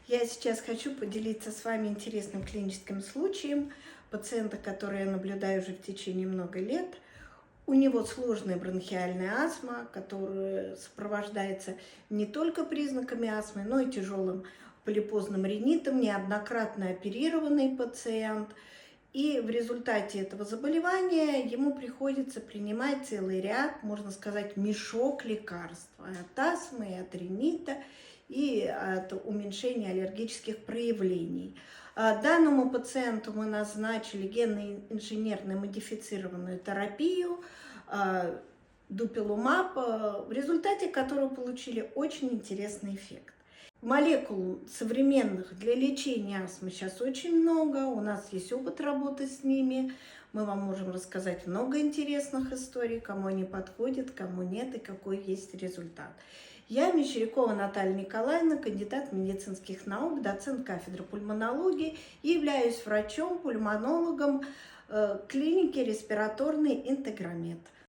Я сейчас хочу поделиться с вами интересным клиническим случаем пациента, который я наблюдаю уже в течение много лет. У него сложная бронхиальная астма, которая сопровождается не только признаками астмы, но и тяжелым полипозным ринитом, неоднократно оперированный пациент. И в результате этого заболевания ему приходится принимать целый ряд, можно сказать, мешок лекарств от астмы, от ринита и от уменьшения аллергических проявлений. Данному пациенту мы назначили генно-инженерно модифицированную терапию дупилумаб, в результате которого получили очень интересный эффект. Молекул современных для лечения астмы сейчас очень много, у нас есть опыт работы с ними, мы вам можем рассказать много интересных историй, кому они подходят, кому нет и какой есть результат. Я Мещерякова Наталья Николаевна, кандидат медицинских наук, доцент кафедры пульмонологии и являюсь врачом-пульмонологом клиники «Респираторный интегромед».